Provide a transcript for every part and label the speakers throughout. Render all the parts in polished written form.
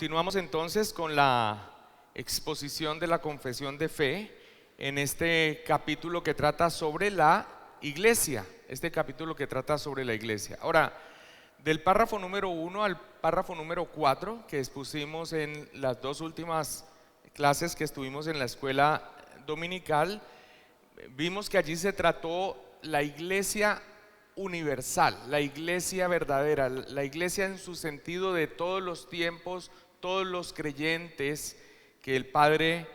Speaker 1: Continuamos entonces con la exposición de la confesión de fe en este capítulo que trata sobre la iglesia. Ahora, del párrafo número 1 al párrafo número 4 que expusimos en las dos últimas clases que estuvimos en la escuela dominical, vimos que allí se trató la iglesia universal, la iglesia verdadera, la iglesia en su sentido de todos los tiempos, todos los creyentes que el Padre,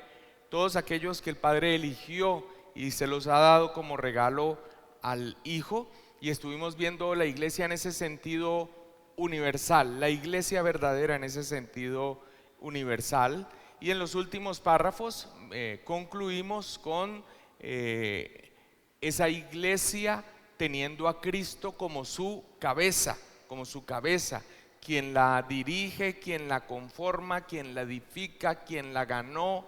Speaker 1: todos aquellos que el Padre eligió y se los ha dado como regalo al Hijo. Y estuvimos viendo la iglesia en ese sentido universal, la iglesia verdadera en ese sentido universal. Y en los últimos párrafos concluimos con esa iglesia teniendo a Cristo como su cabeza, quien la dirige, quien la conforma, quien la edifica, quien la ganó,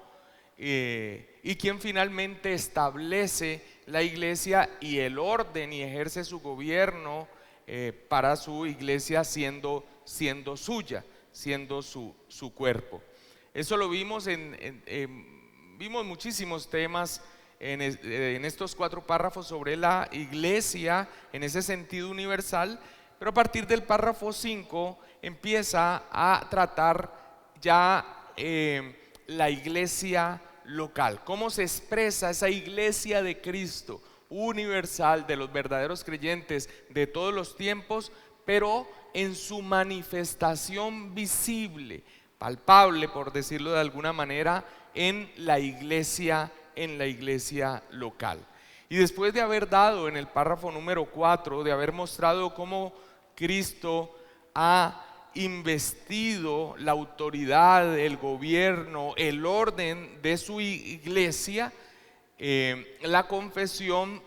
Speaker 1: y quien finalmente establece la iglesia y el orden y ejerce su gobierno para su iglesia siendo suya, siendo su cuerpo. Eso lo vimos vimos muchísimos temas en estos 4 párrafos sobre la iglesia en ese sentido universal, pero a partir del párrafo 5 empieza a tratar ya la iglesia local, cómo se expresa esa iglesia de Cristo universal, de los verdaderos creyentes de todos los tiempos, pero en su manifestación visible, palpable, por decirlo de alguna manera, en la iglesia local. Y después de haber dado en el párrafo número 4, de haber mostrado cómo Cristo ha investido la autoridad, el gobierno, el orden de su iglesia, la confesión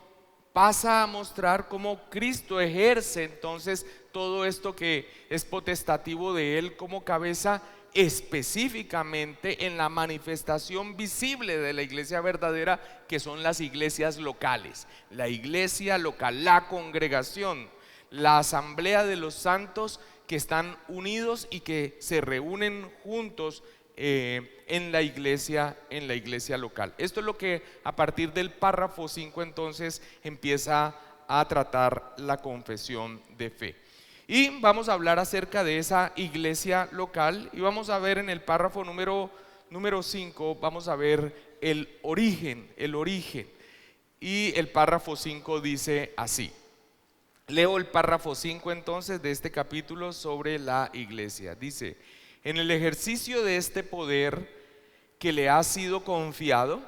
Speaker 1: pasa a mostrar cómo Cristo ejerce entonces todo esto que es potestativo de Él como cabeza, específicamente en la manifestación visible de la iglesia verdadera, que son las iglesias locales, la iglesia local, la congregación, la asamblea de los santos que están unidos y que se reúnen juntos en la iglesia local. Esto es lo que a partir del párrafo 5 entonces empieza a tratar la confesión de fe. Y vamos a hablar acerca de esa iglesia local y vamos a ver en el párrafo número 5, vamos a ver el origen. Y el párrafo 5 dice así. Leo el párrafo 5 entonces de este capítulo sobre la iglesia. Dice: en el ejercicio de este poder que le ha sido confiado,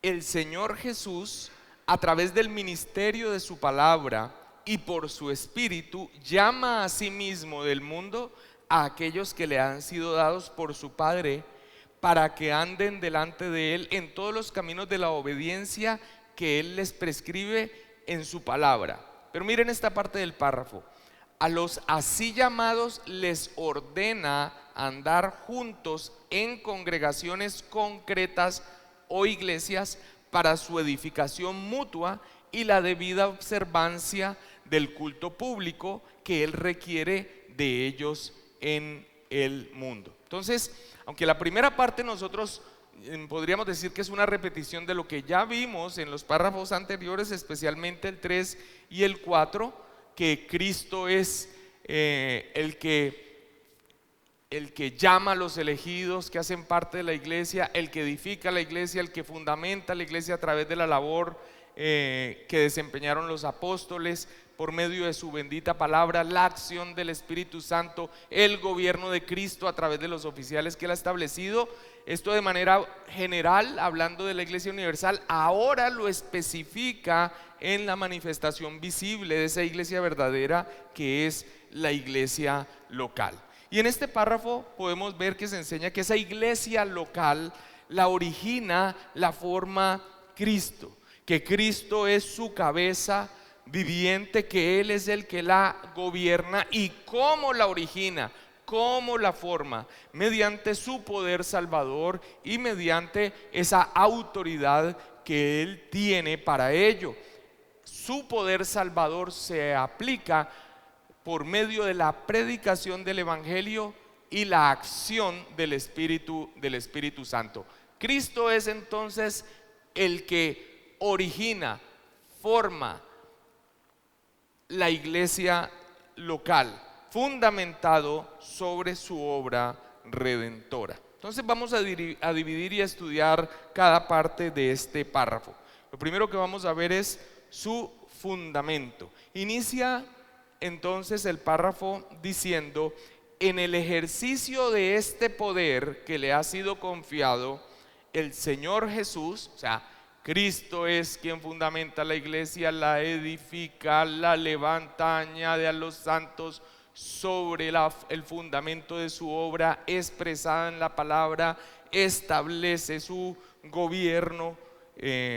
Speaker 1: el Señor Jesús, a través del ministerio de su palabra y por su espíritu, llama a sí mismo del mundo a aquellos que le han sido dados por su Padre, para que anden delante de Él en todos los caminos de la obediencia que Él les prescribe en su palabra. Pero miren esta parte del párrafo: a los así llamados les ordena andar juntos en congregaciones concretas o iglesias para su edificación mutua y la debida observancia del culto público que Él requiere de ellos en el mundo. Entonces, aunque la primera parte nosotros podríamos decir que es una repetición de lo que ya vimos en los párrafos anteriores, especialmente el 3 y el 4, que Cristo es el que llama a los elegidos que hacen parte de la iglesia, el que edifica la iglesia, el que fundamenta la iglesia a través de la labor que desempeñaron los apóstoles por medio de su bendita palabra, la acción del Espíritu Santo, el gobierno de Cristo a través de los oficiales que Él ha establecido. Esto de manera general, hablando de la iglesia universal, ahora lo especifica en la manifestación visible de esa iglesia verdadera que es la iglesia local. Y en este párrafo podemos ver que se enseña que esa iglesia local la origina, la forma Cristo, que Cristo es su cabeza viviente, que Él es el que la gobierna. ¿Y cómo la origina? ¿Cómo la forma? Mediante su poder salvador y mediante esa autoridad que Él tiene para ello. Su poder salvador se aplica por medio de la predicación del evangelio y la acción del Espíritu Santo. Cristo es entonces el que origina, forma la iglesia local, fundamentado sobre su obra redentora. Entonces vamos a dividir y a estudiar cada parte de este párrafo. Lo primero que vamos a ver es su fundamento. Inicia entonces el párrafo diciendo: en el ejercicio de este poder que le ha sido confiado, el Señor Jesús, o sea, Cristo es quien fundamenta la iglesia, la edifica, la levanta, añade a los santos sobre el fundamento de su obra expresada en la palabra, establece su gobierno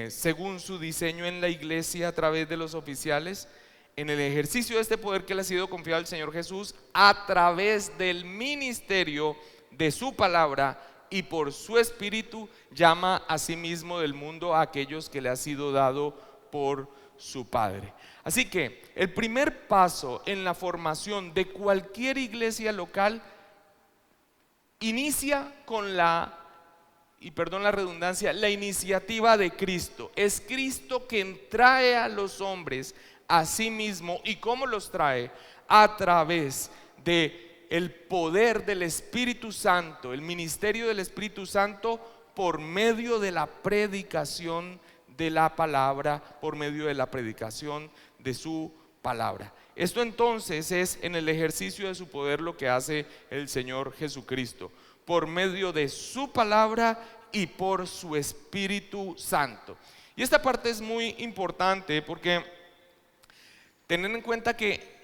Speaker 1: según su diseño en la iglesia a través de los oficiales. En el ejercicio de este poder que le ha sido confiado al Señor Jesús a través del ministerio de su palabra y por su espíritu, llama a sí mismo del mundo a aquellos que le ha sido dado por su Padre. Así que el primer paso en la formación de cualquier iglesia local inicia con la, y perdón la redundancia, la iniciativa de Cristo. Es Cristo quien trae a los hombres a sí mismo. ¿Y cómo los trae? A través de el poder del Espíritu Santo, el ministerio del Espíritu Santo, por medio de la predicación de la palabra, por medio de la predicación de su palabra. Esto entonces es en el ejercicio de su poder lo que hace el Señor Jesucristo, por medio de su palabra y por su Espíritu Santo. Y esta parte es muy importante porque tener en cuenta que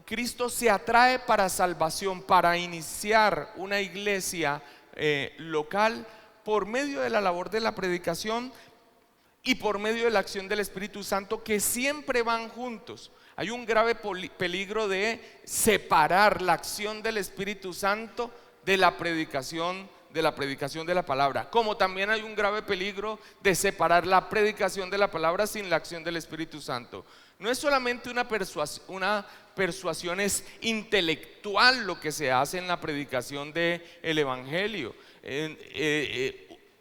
Speaker 1: Cristo se atrae para salvación, para iniciar una iglesia local por medio de la labor de la predicación y por medio de la acción del Espíritu Santo, que siempre van juntos. Hay un grave peligro de separar la acción del Espíritu Santo de la predicación de la palabra, como también hay un grave peligro de separar la predicación de la palabra sin la acción del Espíritu Santo. No es solamente una persuasión es intelectual lo que se hace en la predicación del Evangelio.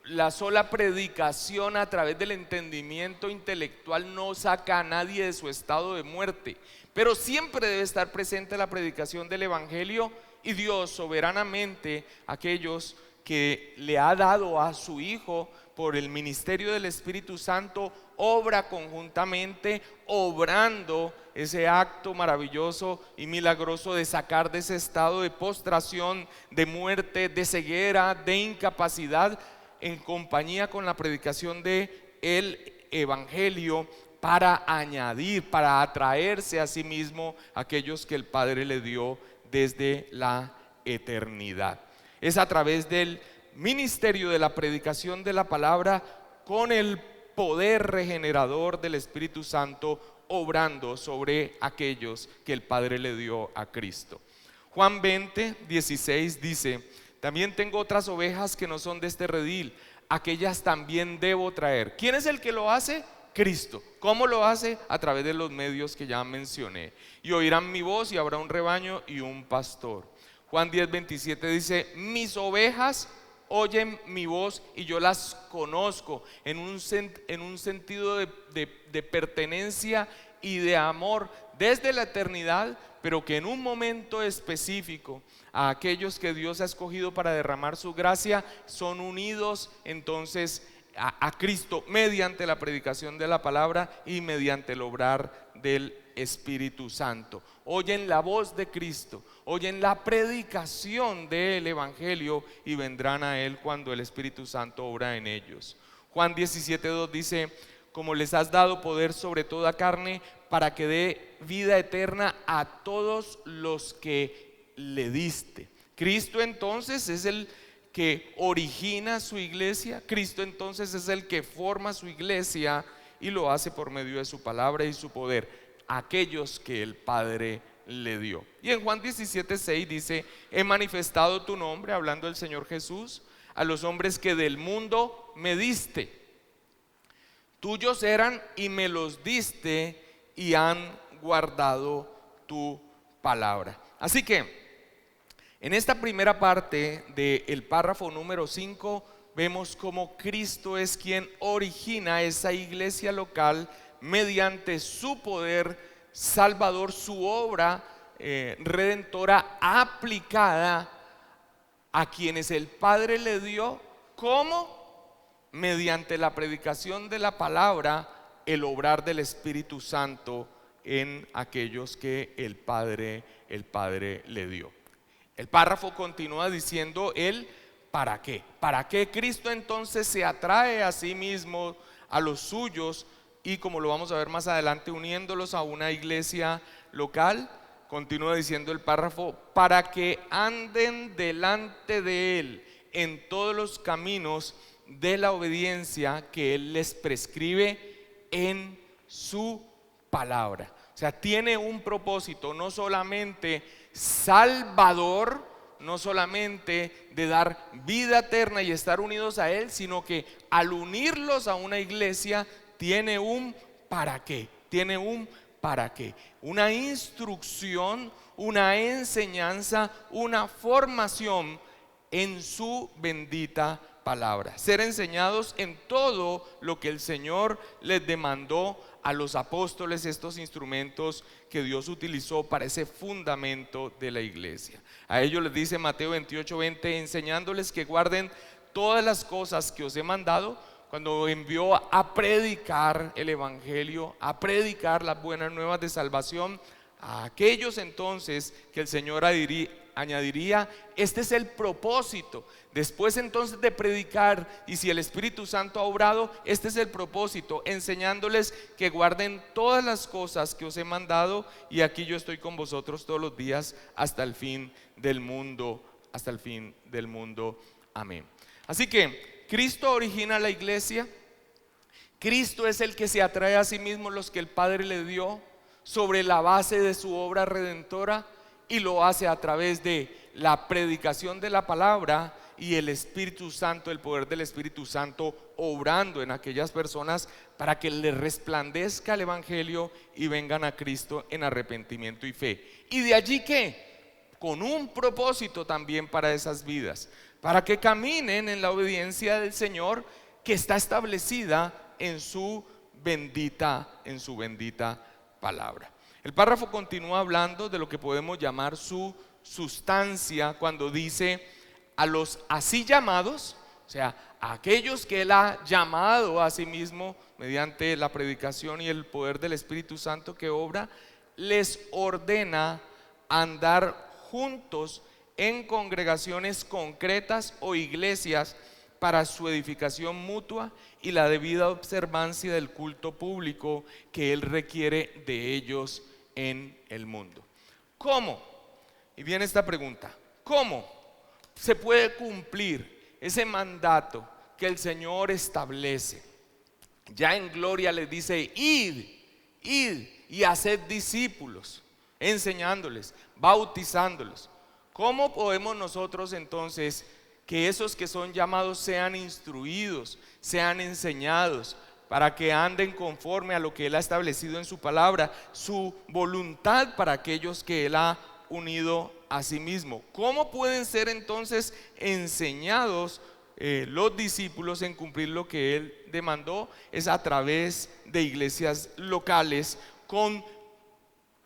Speaker 1: La sola predicación a través del entendimiento intelectual no saca a nadie de su estado de muerte, pero siempre debe estar presente la predicación del Evangelio, y Dios soberanamente, aquellos que le ha dado a su Hijo por el ministerio del Espíritu Santo, obra conjuntamente, obrando ese acto maravilloso y milagroso de sacar de ese estado de postración, de muerte, de ceguera, de incapacidad, en compañía con la predicación de el Evangelio, para añadir, para atraerse a sí mismo aquellos que el Padre le dio desde la eternidad. Es a través del ministerio de la predicación de la palabra, con el poder regenerador del Espíritu Santo obrando sobre aquellos que el Padre le dio a Cristo. Juan 20:16 dice: también tengo otras ovejas que no son de este redil, aquellas también debo traer. ¿Quién es el que lo hace? Cristo. ¿Cómo lo hace? A través de los medios que ya mencioné. Y oirán mi voz, y habrá un rebaño y un pastor. Juan 10:27 dice: mis ovejas oyen mi voz y yo las conozco, en un sentido de pertenencia y de amor desde la eternidad, pero que en un momento específico a aquellos que Dios ha escogido para derramar su gracia son unidos entonces a Cristo mediante la predicación de la palabra y mediante el obrar del Espíritu Santo. Oyen la voz de Cristo, oyen la predicación del Evangelio y vendrán a Él cuando el Espíritu Santo obra en ellos. Juan 17:2 dice: como les has dado poder sobre toda carne, para que dé vida eterna a todos los que le diste. Cristo entonces es el que origina su iglesia. Cristo entonces es el que forma su iglesia y lo hace por medio de su palabra y su poder, aquellos que el Padre le dio. Y en Juan 17:6 dice: he manifestado tu nombre, hablando del Señor Jesús, a los hombres que del mundo me diste. Tuyos eran y me los diste y han guardado tu palabra. Así que En esta primera parte del párrafo número 5 vemos cómo Cristo es quien origina esa iglesia local mediante su poder salvador, su obra redentora aplicada a quienes el Padre le dio. ¿Cómo? Mediante la predicación de la palabra, el obrar del Espíritu Santo en aquellos que el Padre le dio. El párrafo continúa diciendo el ¿para qué? ¿Para qué Cristo entonces se atrae a sí mismo a los suyos? Y como lo vamos a ver más adelante, uniéndolos a una iglesia local. Continúa diciendo el párrafo: para que anden delante de Él en todos los caminos de la obediencia que Él les prescribe en su palabra. O sea, tiene un propósito, no solamente salvador, no solamente de dar vida eterna y estar unidos a Él, sino que al unirlos a una iglesia tiene un para qué, tiene un para qué, una instrucción, una enseñanza, una formación en su bendita palabra. Ser enseñados en todo lo que el Señor les demandó a los apóstoles, estos instrumentos que Dios utilizó para ese fundamento de la iglesia. A ellos les dice Mateo 28:20, enseñándoles que guarden todas las cosas que os he mandado. Cuando envió a predicar el evangelio, a predicar las buenas nuevas de salvación a aquellos entonces que el Señor añadiría, este es el propósito. Después entonces de predicar, y si el Espíritu Santo ha obrado, este es el propósito, enseñándoles que guarden todas las cosas que os he mandado, y aquí yo estoy con vosotros todos los días hasta el fin del mundo, hasta el fin del mundo. Amén. Así que Cristo origina la iglesia. Cristo es el que se atrae a sí mismo los que el Padre le dio sobre la base de su obra redentora, y lo hace a través de la predicación de la palabra y el Espíritu Santo, el poder del Espíritu Santo obrando en aquellas personas para que les resplandezca el evangelio y vengan a Cristo en arrepentimiento y fe. Y de allí que con un propósito también para esas vidas, para que caminen en la obediencia del Señor que está establecida en su bendita palabra. El párrafo continúa hablando de lo que podemos llamar su sustancia cuando dice: a los así llamados, o sea, a aquellos que Él ha llamado a sí mismo mediante la predicación y el poder del Espíritu Santo que obra, les ordena andar juntos en congregaciones concretas o iglesias para su edificación mutua y la debida observancia del culto público que Él requiere de ellos en el mundo. ¿Cómo? Y viene esta pregunta: ¿cómo se puede cumplir ese mandato que el Señor establece? Ya en gloria les dice: id y haced discípulos, enseñándoles, bautizándolos. ¿Cómo podemos nosotros entonces que esos que son llamados sean instruidos, sean enseñados, para que anden conforme a lo que Él ha establecido en su palabra, su voluntad para aquellos que Él ha unido a sí mismo? ¿Cómo pueden ser entonces enseñados los discípulos en cumplir lo que Él demandó? Es a través de iglesias locales con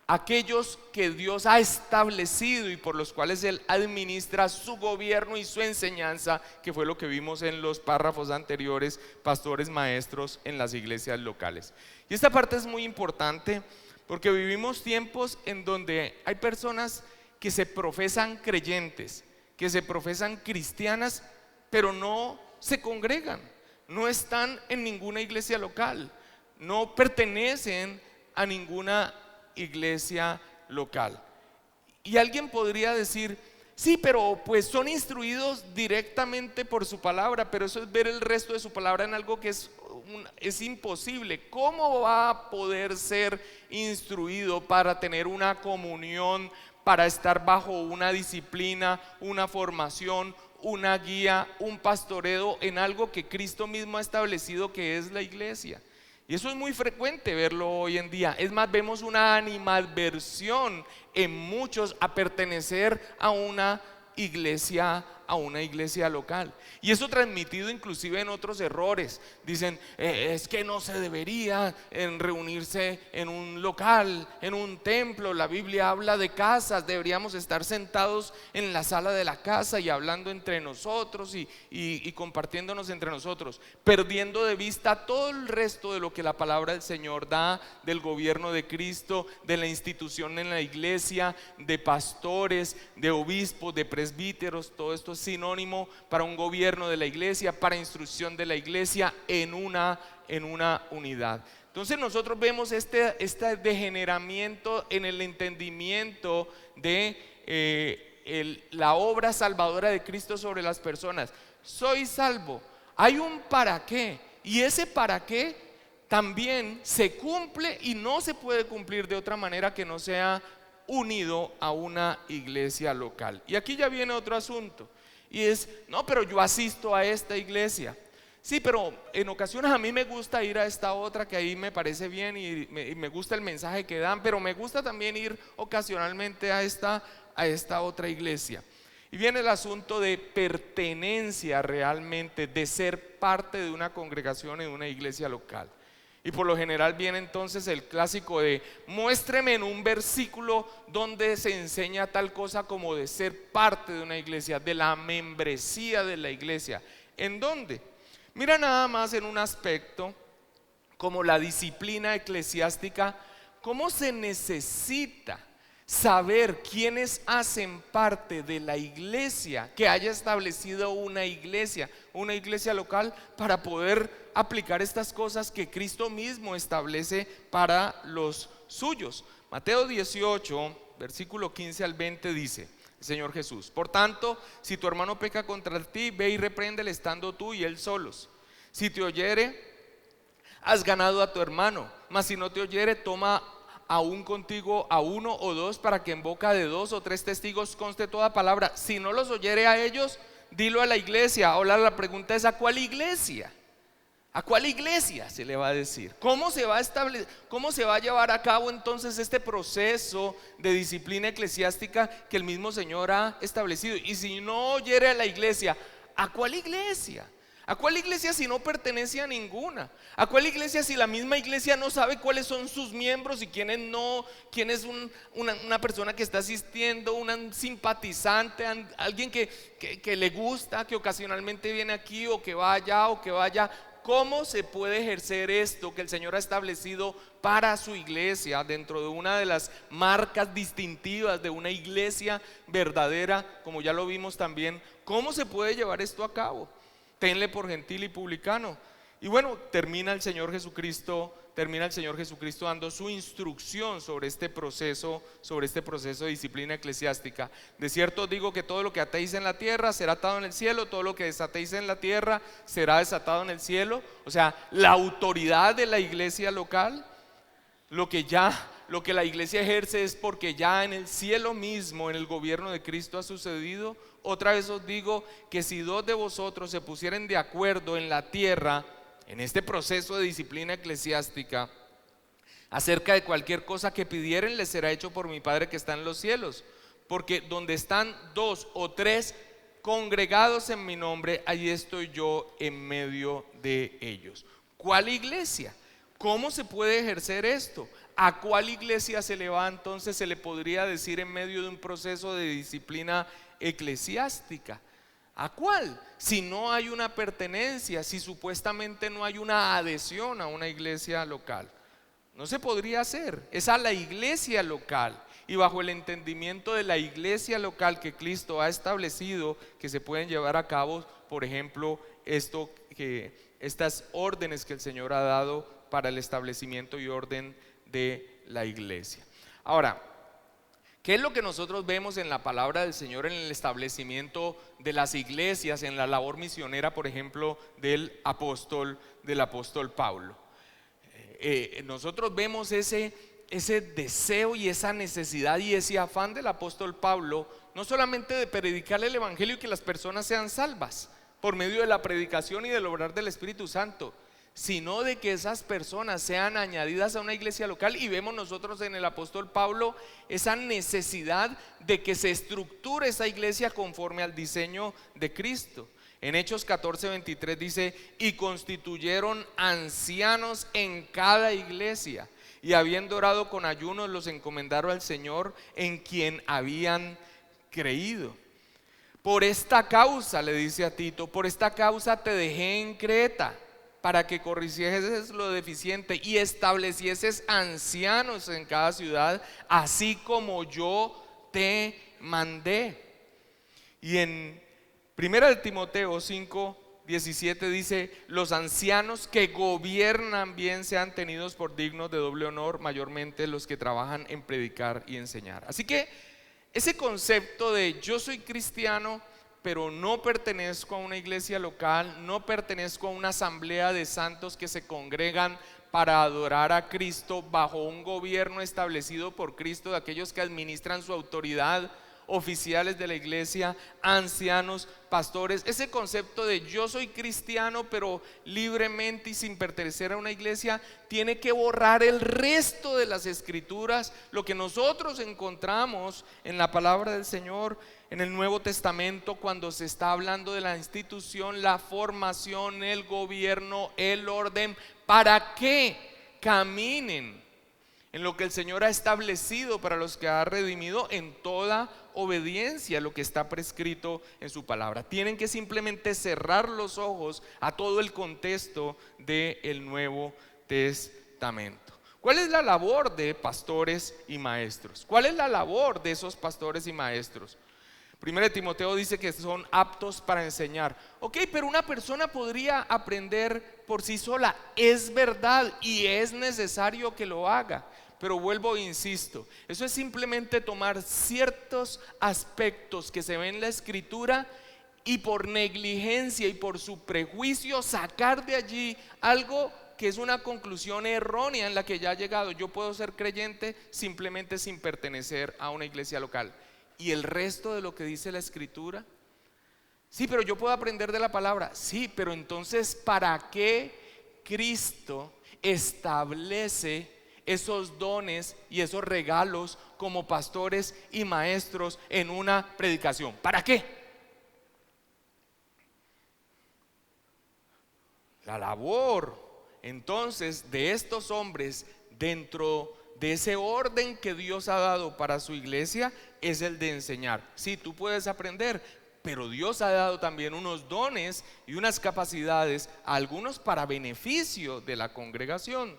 Speaker 1: aquellos que Dios ha establecido y por los cuales Él administra su gobierno y su enseñanza, que fue lo que vimos en los párrafos anteriores: pastores, maestros en las iglesias locales. Y esta parte es muy importante porque vivimos tiempos en donde hay personas que se profesan creyentes, que se profesan cristianas, pero no se congregan, no están en ninguna iglesia local, no pertenecen a ninguna iglesia local. Y alguien podría decir: sí, pero pues son instruidos directamente por su palabra. Pero eso es ver el resto de su palabra en algo que es imposible. ¿Cómo va a poder ser instruido para tener una comunión, para estar bajo una disciplina, una formación, una guía, un pastoreo en algo que Cristo mismo ha establecido que es la iglesia? Y eso es muy frecuente verlo hoy en día. Es más, vemos una animadversión en muchos a pertenecer a una iglesia local. Y eso transmitido inclusive en otros errores. Dicen, es que no se debería reunirse en un local, en un templo. La Biblia habla de casas, deberíamos estar sentados en la sala de la casa y hablando entre nosotros y compartiéndonos entre nosotros, perdiendo de vista todo el resto de lo que la palabra del Señor da, del gobierno de Cristo, de la institución en la iglesia, de pastores, de obispos, de presbíteros. Todo esto es sinónimo para un gobierno de la iglesia, para instrucción de la iglesia en una unidad. Entonces nosotros vemos este degeneramiento en el entendimiento de la obra salvadora de Cristo sobre las personas. Soy salvo, hay un para qué, y ese para qué también se cumple y no se puede cumplir de otra manera que no sea unido a una iglesia local. Y aquí ya viene otro asunto, y es, no, pero yo asisto a esta iglesia. Sí, pero en ocasiones a mí me gusta ir a esta otra que ahí me parece bien y me gusta el mensaje que dan, pero me gusta también ir ocasionalmente a esta otra iglesia. Y viene el asunto de pertenencia realmente, de ser parte de una congregación en una iglesia local. Y por lo general viene entonces el clásico de muéstreme en un versículo donde se enseña tal cosa como de ser parte de una iglesia, de la membresía de la iglesia. ¿En dónde? Mira nada más en un aspecto como la disciplina eclesiástica, cómo se necesita saber quiénes hacen parte de la iglesia, que haya establecido una iglesia local para poder aplicar estas cosas que Cristo mismo establece para los suyos. Mateo 18, versículo 15 al 20 dice el Señor Jesús: por tanto, si tu hermano peca contra ti, ve y repréndele estando tú y él solos. Si te oyere, has ganado a tu hermano, mas si no te oyere, toma aún contigo a uno o dos, para que en boca de 2 o 3 testigos conste toda palabra. Si no los oyere a ellos, dilo a la iglesia. Ahora la pregunta es, ¿a cuál iglesia? ¿A cuál iglesia se le va a decir? ¿Cómo se va a establecer, cómo se va a llevar a cabo entonces este proceso de disciplina eclesiástica que el mismo Señor ha establecido? Y si no oyere a la iglesia, ¿a cuál iglesia? ¿A cuál iglesia si no pertenece a ninguna? ¿A cuál iglesia si la misma iglesia no sabe cuáles son sus miembros y quiénes no? ¿Quién es una persona que está asistiendo, un simpatizante, alguien que le gusta, que ocasionalmente viene aquí o que va allá o que vaya? ¿Cómo se puede ejercer esto que el Señor ha establecido para su iglesia dentro de una de las marcas distintivas de una iglesia verdadera, como ya lo vimos también? ¿Cómo se puede llevar esto a cabo? Tenle por gentil y publicano. Y bueno, termina el Señor Jesucristo dando su instrucción sobre este proceso de disciplina eclesiástica. De cierto os digo que todo lo que atéis en la tierra será atado en el cielo, todo lo que desatéis en la tierra será desatado en el cielo. O sea, la autoridad de la iglesia local, lo que la iglesia ejerce es porque ya en el cielo mismo, en el gobierno de Cristo ha sucedido. Otra vez os digo que si 2 de vosotros se pusieren de acuerdo en la tierra, en este proceso de disciplina eclesiástica, acerca de cualquier cosa que pidieren, les será hecho por mi Padre que está en los cielos. Porque donde están 2 o 3 congregados en mi nombre, allí estoy yo en medio de ellos. ¿Cuál iglesia? ¿Cómo se puede ejercer esto? ¿A cuál iglesia se le va entonces, se le podría decir en medio de un proceso de disciplina eclesiástica? ¿A cuál? Si no hay una pertenencia, si supuestamente no hay una adhesión a una iglesia local, no se podría hacer. Es a la iglesia local y bajo el entendimiento de la iglesia local que Cristo ha establecido que se pueden llevar a cabo, por ejemplo, estas órdenes que el Señor ha dado para el establecimiento y orden de la iglesia. Ahora, ¿qué es lo que nosotros vemos en la palabra del Señor en el establecimiento de las iglesias, en la labor misionera, por ejemplo, del apóstol Pablo? Nosotros vemos ese deseo y esa necesidad y ese afán del apóstol Pablo, no solamente de predicar el evangelio y que las personas sean salvas por medio de la predicación y del obrar del Espíritu Santo, sino de que esas personas sean añadidas a una iglesia local. Y vemos nosotros en el apóstol Pablo esa necesidad de que se estructure esa iglesia conforme al diseño de Cristo. En Hechos 14:23 dice: y constituyeron ancianos en cada iglesia, y habiendo orado con ayunos los encomendaron al Señor en quien habían creído. Por esta causa, le dice a Tito, por esta causa te dejé en Creta, para que corrigieses lo deficiente y establecieses ancianos en cada ciudad, así como yo te mandé. Y en 1 Timoteo 5:17 dice: los ancianos que gobiernan bien sean tenidos por dignos de doble honor, mayormente los que trabajan en predicar y enseñar. Así que ese concepto de yo soy cristiano, pero no pertenezco a una iglesia local, no pertenezco a una asamblea de santos que se congregan para adorar a Cristo bajo un gobierno establecido por Cristo, de aquellos que administran su autoridad, oficiales de la iglesia, ancianos, pastores. Ese concepto de yo soy cristiano pero libremente y sin pertenecer a una iglesia tiene que borrar el resto de las escrituras, lo que nosotros encontramos en la palabra del Señor en el Nuevo Testamento, cuando se está hablando de la institución, la formación, el gobierno, el orden, para que caminen en lo que el Señor ha establecido para los que ha redimido, en toda obediencia a lo que está prescrito en su palabra. Tienen que simplemente cerrar los ojos a todo el contexto del Nuevo Testamento. ¿Cuál es la labor de pastores y maestros? ¿Cuál es la labor de esos pastores y maestros? 1 Timoteo dice que son aptos para enseñar. Ok, pero una persona podría aprender por sí sola. Es verdad y es necesario que lo haga. Pero vuelvo e insisto, eso es simplemente tomar ciertos aspectos que se ven en la escritura y por negligencia y por su prejuicio sacar de allí algo que es una conclusión errónea en la que ya ha llegado. Yo puedo ser creyente simplemente sin pertenecer a una iglesia local. ¿Y el resto de lo que dice la escritura? Sí, pero yo puedo aprender de la palabra. Sí, pero entonces ¿para qué Cristo establece esos dones y esos regalos como pastores y maestros en una predicación? ¿Para qué? La labor entonces de estos hombres dentro de ese orden que Dios ha dado para su iglesia es el de enseñar. Sí, tú puedes aprender, pero Dios ha dado también unos dones y unas capacidades, algunos para beneficio de la congregación.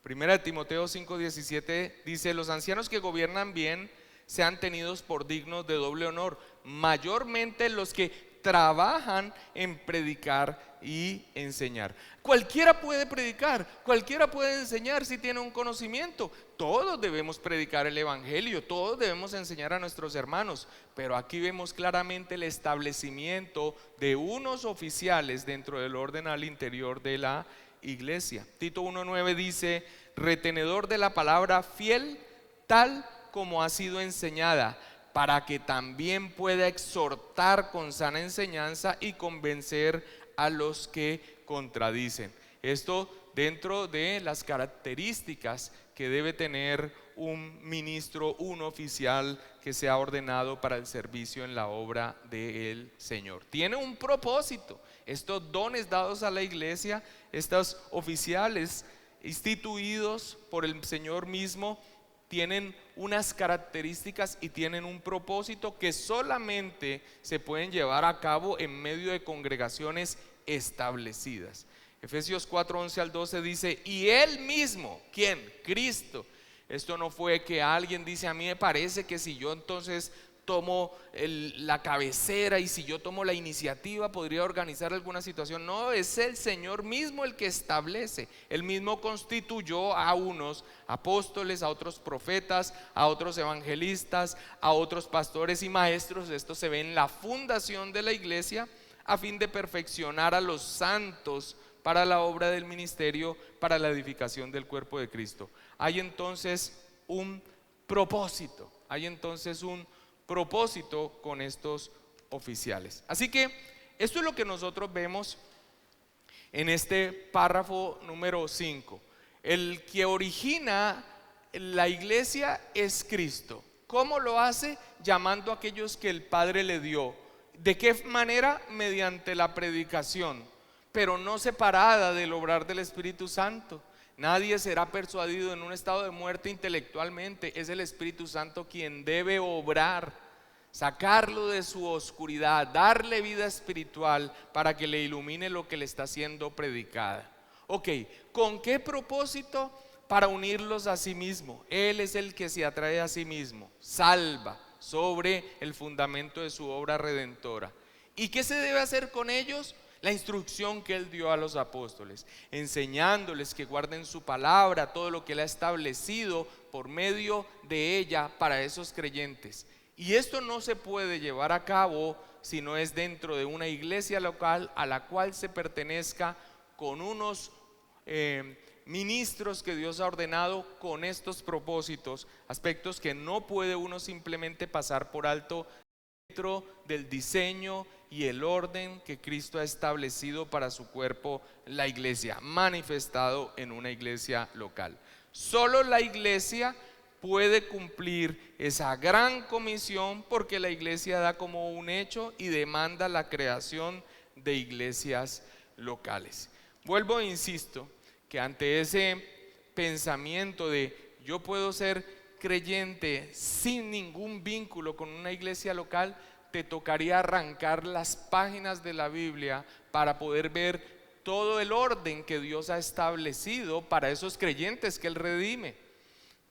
Speaker 1: 1 Timoteo 5:17 dice: los ancianos que gobiernan bien sean tenidos por dignos de doble honor, mayormente los que trabajan en predicar y enseñar. Cualquiera puede predicar, cualquiera puede enseñar si tiene un conocimiento. Todos debemos predicar el evangelio, todos debemos enseñar a nuestros hermanos, pero aquí vemos claramente el establecimiento de unos oficiales dentro del orden al interior de la iglesia. Tito 1:9 dice: retenedor de la palabra, fiel tal como ha sido enseñada, para que también pueda exhortar con sana enseñanza y convencer a los que contradicen. Esto dentro de las características que debe tener un ministro, un oficial que sea ordenado para el servicio en la obra del Señor. Tiene un propósito. Estos dones dados a la iglesia, estos oficiales instituidos por el Señor mismo, tienen unas características y tienen un propósito que solamente se pueden llevar a cabo en medio de congregaciones establecidas. Efesios 4:11-12 dice: y Él mismo, ¿quién? Cristo. Esto no fue que alguien dice: a mí me parece que si yo entonces tomo la cabecera y si yo tomo la iniciativa podría organizar alguna situación. No, es el Señor mismo el que establece. Él mismo constituyó a unos apóstoles, a otros profetas, a otros evangelistas, a otros pastores y maestros. Esto se ve en la fundación de la iglesia, a fin de perfeccionar a los santos para la obra del ministerio, para la edificación del cuerpo de Cristo. Hay entonces un propósito, con estos oficiales. Así que esto es lo que nosotros vemos en este párrafo número 5. El que origina la iglesia es Cristo. ¿Cómo lo hace? Llamando a aquellos que el Padre le dio. ¿De qué manera? Mediante la predicación, pero no separada del obrar del Espíritu Santo. Nadie será persuadido en un estado de muerte intelectualmente. Es el Espíritu Santo quien debe obrar, sacarlo de su oscuridad, darle vida espiritual para que le ilumine lo que le está siendo predicada. Ok, ¿con qué propósito? Para unirlos a sí mismo. Él es el que se atrae a sí mismo, salva sobre el fundamento de su obra redentora. ¿Y qué se debe hacer con ellos? La instrucción que Él dio a los apóstoles, enseñándoles que guarden su palabra, todo lo que Él ha establecido por medio de ella para esos creyentes. Y esto no se puede llevar a cabo si no es dentro de una iglesia local a la cual se pertenezca, con unos ministros que Dios ha ordenado con estos propósitos, aspectos que no puede uno simplemente pasar por alto dentro del diseño y el orden que Cristo ha establecido para su cuerpo, la iglesia, manifestado en una iglesia local. Solo la iglesia puede cumplir esa gran comisión, porque la iglesia da como un hecho y demanda la creación de iglesias locales. Vuelvo e insisto que ante ese pensamiento de yo puedo ser creyente sin ningún vínculo con una iglesia local, te tocaría arrancar las páginas de la Biblia para poder ver todo el orden que Dios ha establecido para esos creyentes que Él redime,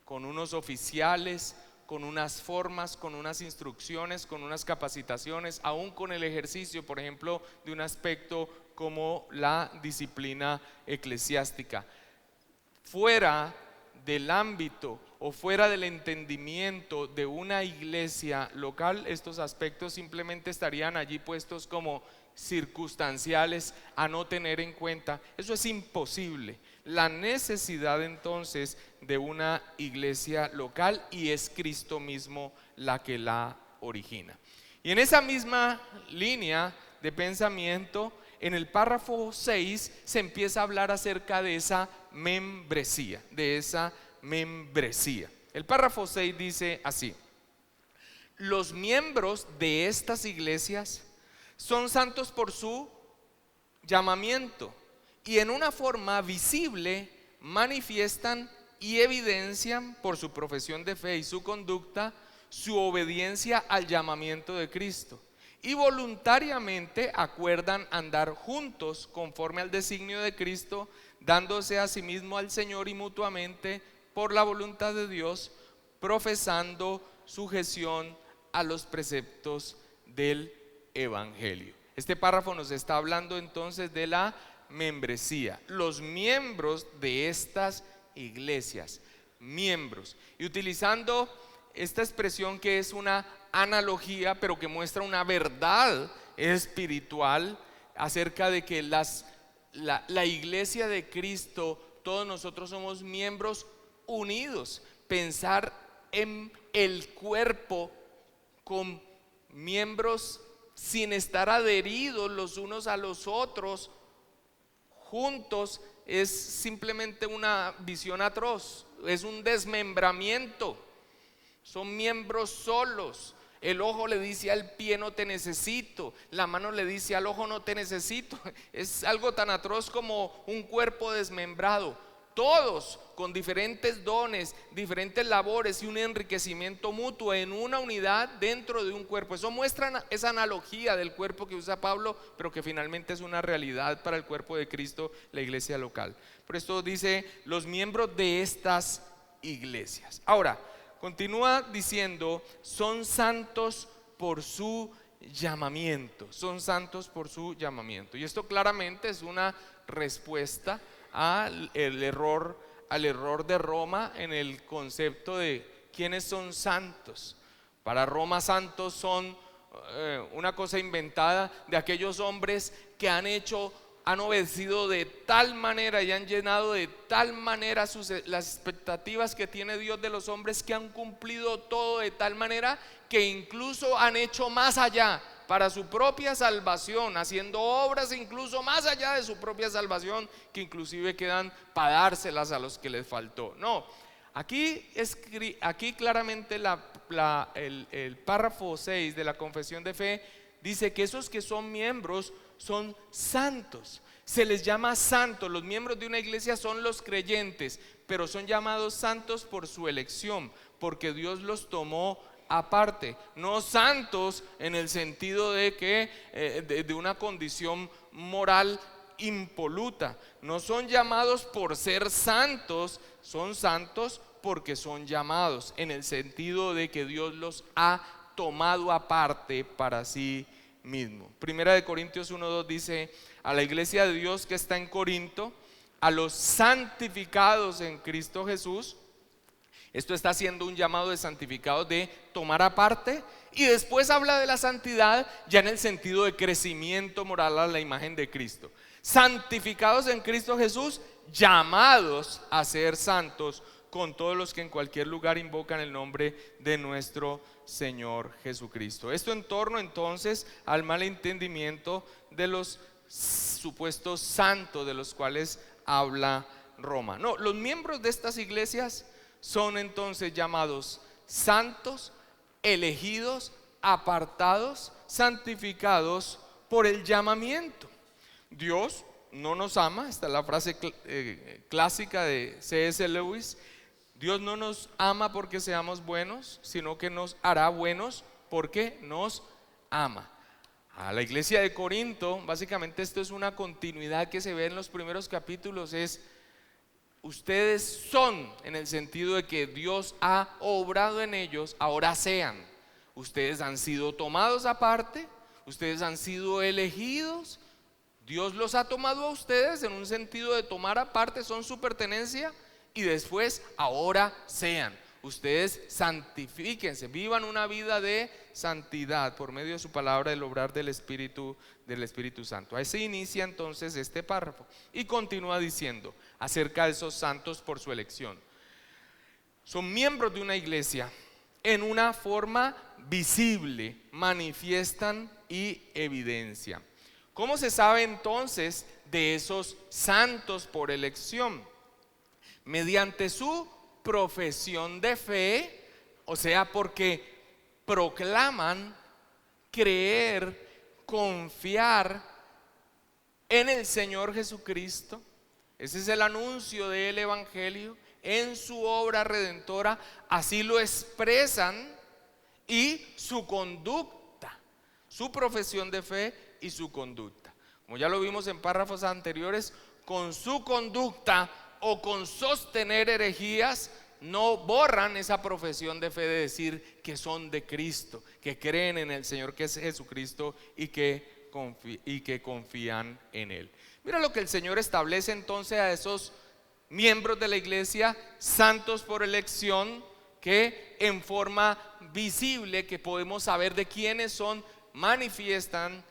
Speaker 1: con unos oficiales, con unas formas, con unas instrucciones, con unas capacitaciones, aún con el ejercicio, por ejemplo, de un aspecto como la disciplina eclesiástica. Fuera del ámbito o fuera del entendimiento de una iglesia local, estos aspectos simplemente estarían allí puestos como circunstanciales a no tener en cuenta. Eso es imposible. La necesidad entonces de una iglesia local, y es Cristo mismo la que la origina. Y en esa misma línea de pensamiento, en el párrafo 6 se empieza a hablar acerca de esa membresía, El párrafo 6 dice así: los miembros de estas iglesias son santos por su llamamiento, y en una forma visible manifiestan y evidencian por su profesión de fe y su conducta su obediencia al llamamiento de Cristo, y voluntariamente acuerdan andar juntos conforme al designio de Cristo, dándose a sí mismo al Señor y mutuamente por la voluntad de Dios, profesando sujeción a los preceptos del Evangelio. Este párrafo nos está hablando entonces de la membresía, los miembros de estas iglesias, miembros, y utilizando esta expresión que es una analogía, pero que muestra una verdad espiritual acerca de que la iglesia de Cristo, todos nosotros somos miembros unidos. Pensar en el cuerpo con miembros sin estar adheridos los unos a los otros juntos es simplemente una visión atroz, es un desmembramiento. Son miembros solos. El ojo le dice al pie no te necesito, la mano le dice al ojo no te necesito. Es algo tan atroz como un cuerpo desmembrado, todos con diferentes dones, diferentes labores y un enriquecimiento mutuo en una unidad dentro de un cuerpo. Eso muestra esa analogía del cuerpo que usa Pablo, pero que finalmente es una realidad para el cuerpo de Cristo, la iglesia local. Por esto dice los miembros de estas iglesias. Ahora, continúa diciendo, son santos por su llamamiento, son santos por su llamamiento. Y esto claramente es una respuesta al error de Roma en el concepto de quiénes son santos. Para Roma, santos son una cosa inventada de aquellos hombres que han obedecido de tal manera y han llenado de tal manera las expectativas que tiene Dios de los hombres, que han cumplido todo de tal manera que incluso han hecho más allá para su propia salvación, haciendo obras incluso más allá de su propia salvación, que inclusive quedan para dárselas a los que les faltó. No, aquí claramente el párrafo 6 de la confesión de fe dice que esos que son miembros son santos. Se les llama santos. Los miembros de una iglesia son los creyentes, pero son llamados santos por su elección, porque Dios los tomó aparte. No santos en el sentido de que de una condición moral impoluta. No son llamados por ser santos, son santos porque son llamados, en el sentido de que Dios los ha tomado aparte para sí mismo. Primera de Corintios 1:2 dice: a la iglesia de Dios que está en Corinto, a los santificados en Cristo Jesús. Esto está haciendo un llamado de santificados, de tomar aparte, y después habla de la santidad ya en el sentido de crecimiento moral a la imagen de Cristo. Santificados en Cristo Jesús, llamados a ser santos con todos los que en cualquier lugar invocan el nombre de nuestro Señor Jesucristo. Esto en torno entonces al mal entendimiento de los supuestos santos de los cuales habla Roma. No, los miembros de estas iglesias son entonces llamados santos, elegidos, apartados, santificados por el llamamiento. Dios no nos ama, esta es la frase clásica de C.S. Lewis: Dios no nos ama porque seamos buenos, sino que nos hará buenos porque nos ama. A la iglesia de Corinto, básicamente esto es una continuidad que se ve en los primeros capítulos, es: ustedes son, en el sentido de que Dios ha obrado en ellos, ahora sean. Ustedes han sido tomados aparte, ustedes han sido elegidos, Dios los ha tomado a ustedes en un sentido de tomar aparte, son su pertenencia, y después ahora sean. Ustedes santifíquense, vivan una vida de santidad por medio de su palabra, del obrar del Espíritu Santo. Ahí se inicia entonces este párrafo y continúa diciendo acerca de esos santos por su elección. Son miembros de una iglesia en una forma visible, manifiestan y evidencian. ¿Cómo se sabe entonces de esos santos por elección? Mediante su profesión de fe, o sea, porque proclaman creer, confiar en el Señor Jesucristo. Ese es el anuncio del Evangelio, en su obra redentora, así lo expresan, y su conducta, su profesión de fe y su conducta. Como ya lo vimos en párrafos anteriores, con su conducta o con sostener herejías no borran esa profesión de fe de decir que son de Cristo, que creen en el Señor que es Jesucristo y que confían en Él. Mira lo que el Señor establece entonces a esos miembros de la iglesia, santos por elección, que en forma visible, que podemos saber de quiénes son, manifiestan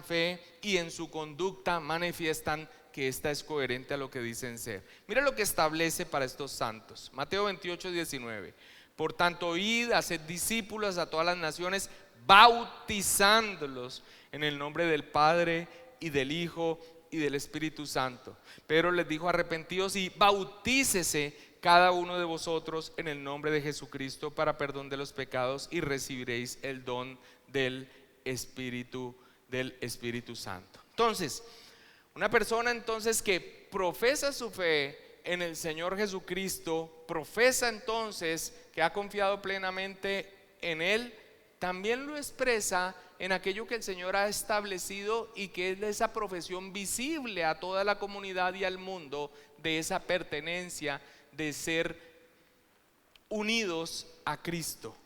Speaker 1: fe, y en su conducta manifiestan que esta es coherente a lo que dicen ser. Mira lo que establece para estos santos. Mateo 28:19. Por tanto, id, haced discípulos a todas las naciones, bautizándolos en el nombre del Padre y del Hijo y del Espíritu Santo. Pero les dijo: arrepentidos y bautícese cada uno de vosotros en el nombre de Jesucristo para perdón de los pecados, y recibiréis el don del Espíritu Santo. Entonces, una persona entonces que profesa su fe en el Señor Jesucristo, profesa entonces que ha confiado plenamente en Él, también lo expresa en aquello que el Señor ha establecido, y que es esa profesión visible a toda la comunidad y al mundo de esa pertenencia, de ser unidos a Cristo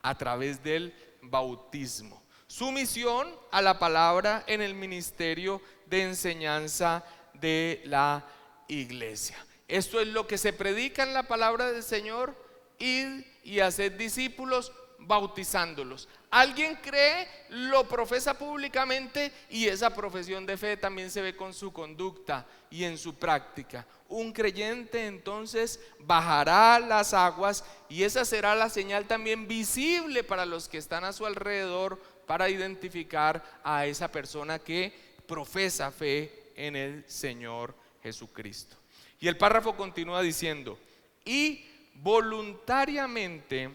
Speaker 1: a través del bautismo. Sumisión a la palabra en el ministerio de enseñanza de la iglesia. Esto es lo que se predica en la palabra del Señor: id y haced discípulos, bautizándolos. Alguien cree, lo profesa públicamente, y esa profesión de fe también se ve con su conducta y en su práctica. Un creyente entonces bajará las aguas, y esa será la señal también visible para los que están a su alrededor, para identificar a esa persona que profesa fe en el Señor Jesucristo. Y el párrafo continúa diciendo: y voluntariamente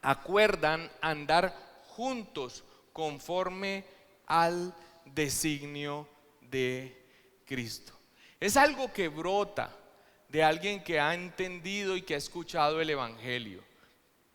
Speaker 1: acuerdan andar juntos conforme al designio de Cristo. Es algo que brota de alguien que ha entendido y que ha escuchado el Evangelio.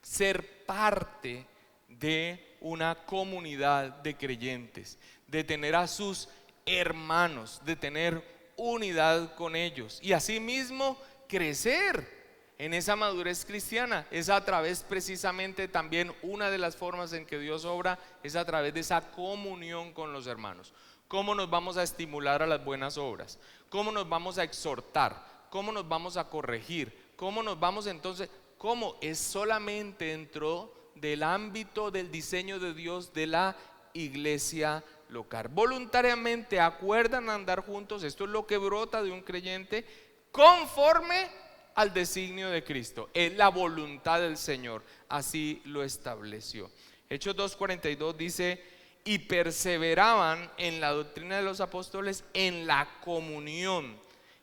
Speaker 1: Ser parte de una comunidad de creyentes, de tener a sus hermanos, de tener unidad con ellos y asimismo crecer en esa madurez cristiana. Es a través precisamente también, una de las formas en que Dios obra es a través de esa comunión con los hermanos. ¿Cómo nos vamos a estimular a las buenas obras? ¿Cómo nos vamos a exhortar? ¿Cómo nos vamos a corregir? ¿Cómo nos vamos entonces? ¿Cómo? Es solamente dentro del ámbito del diseño de Dios de la iglesia local. Voluntariamente acuerdan andar juntos. Esto es lo que brota de un creyente conforme al designio de Cristo. Es la voluntad del Señor, así lo estableció. Hechos 2:42 dice: y perseveraban en la doctrina de los apóstoles, en la comunión,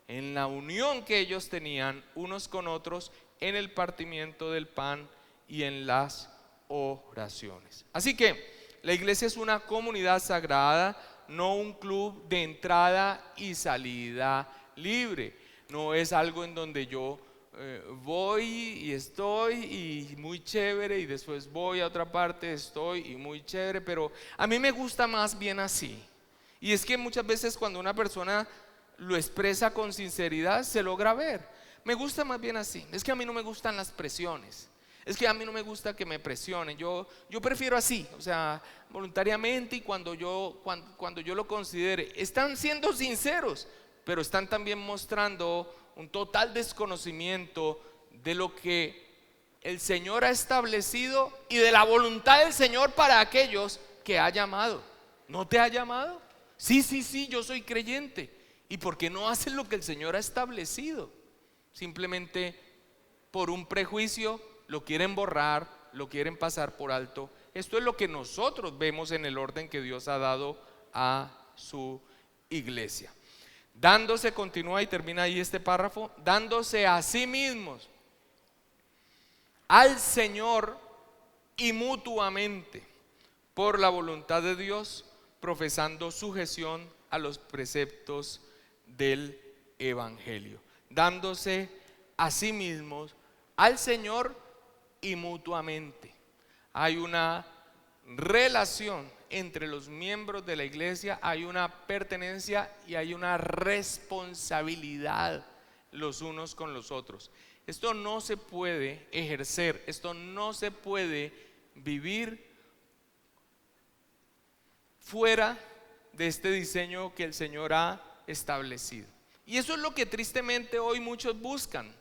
Speaker 1: en la unión que ellos tenían unos con otros, en el partimiento del pan y en las oraciones. Así que la iglesia es una comunidad sagrada, no un club de entrada y salida libre. No es algo en donde yo voy y estoy y muy chévere, y después voy a otra parte, estoy y muy chévere. Pero a mí me gusta más bien así. Y es que muchas veces cuando una persona lo expresa con sinceridad, se logra ver. Me gusta más bien así. Es que a mí no me gustan las presiones. Es que a mí no me gusta que me presionen. Yo prefiero así, o sea, voluntariamente, y cuando yo lo considere. Están siendo sinceros, pero están también mostrando un total desconocimiento de lo que el Señor ha establecido y de la voluntad del Señor para aquellos que ha llamado. ¿No te ha llamado? Sí, yo soy creyente. ¿Y por qué no hacen lo que el Señor ha establecido? Simplemente por un prejuicio lo quieren borrar, lo quieren pasar por alto. Esto es lo que nosotros vemos en el orden que Dios ha dado a su iglesia. Dándose, continúa y termina ahí este párrafo, dándose a sí mismos al Señor y mutuamente por la voluntad de Dios, profesando sujeción a los preceptos del Evangelio. Dándose a sí mismos al Señor y mutuamente. Hay una relación entre los miembros de la iglesia, hay una pertenencia y hay una responsabilidad los unos con los otros. Esto no se puede ejercer, esto no se puede vivir fuera de este diseño que el Señor ha establecido. Y eso es lo que tristemente hoy muchos buscan: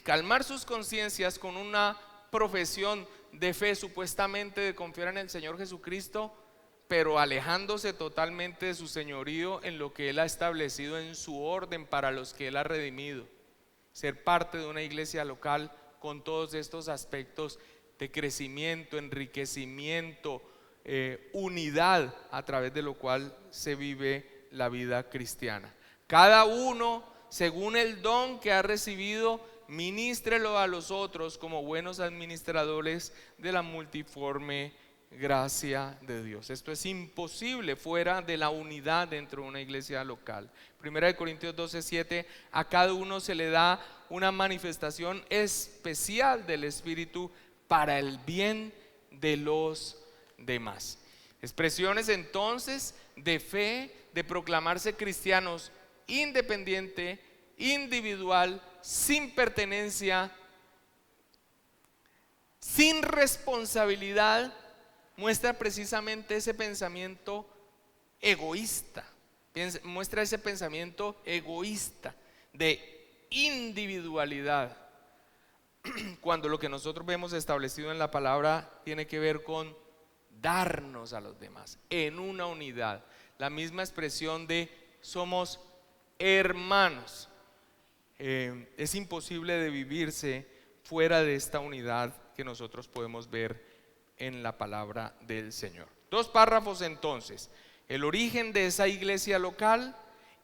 Speaker 1: calmar sus conciencias con una profesión de fe, supuestamente de confiar en el Señor Jesucristo, pero alejándose totalmente de su señorío en lo que Él ha establecido en su orden para los que Él ha redimido. Ser parte de una iglesia local con todos estos aspectos de crecimiento, enriquecimiento, unidad, a través de lo cual se vive la vida cristiana. Cada uno, según el don que ha recibido, ministrelo a los otros como buenos administradores de la multiforme gracia de Dios. Esto es imposible fuera de la unidad dentro de una iglesia local. 1 Corintios 12:7: a cada uno se le da una manifestación especial del Espíritu para el bien de los demás. Expresiones entonces de fe, de proclamarse cristianos independiente, individual, sin pertenencia, sin responsabilidad, muestra precisamente ese pensamiento egoísta. Muestra ese pensamiento egoísta de individualidad, cuando lo que nosotros vemos establecido en la palabra tiene que ver con darnos a los demás en una unidad. La misma expresión de somos hermanos. Es imposible de vivirse fuera de esta unidad que nosotros podemos ver en la palabra del Señor. Dos párrafos entonces: el origen de esa iglesia local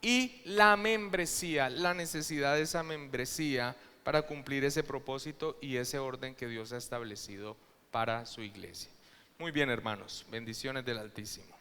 Speaker 1: y la membresía, la necesidad de esa membresía para cumplir ese propósito y ese orden que Dios ha establecido para su iglesia. Muy bien, hermanos, bendiciones del Altísimo.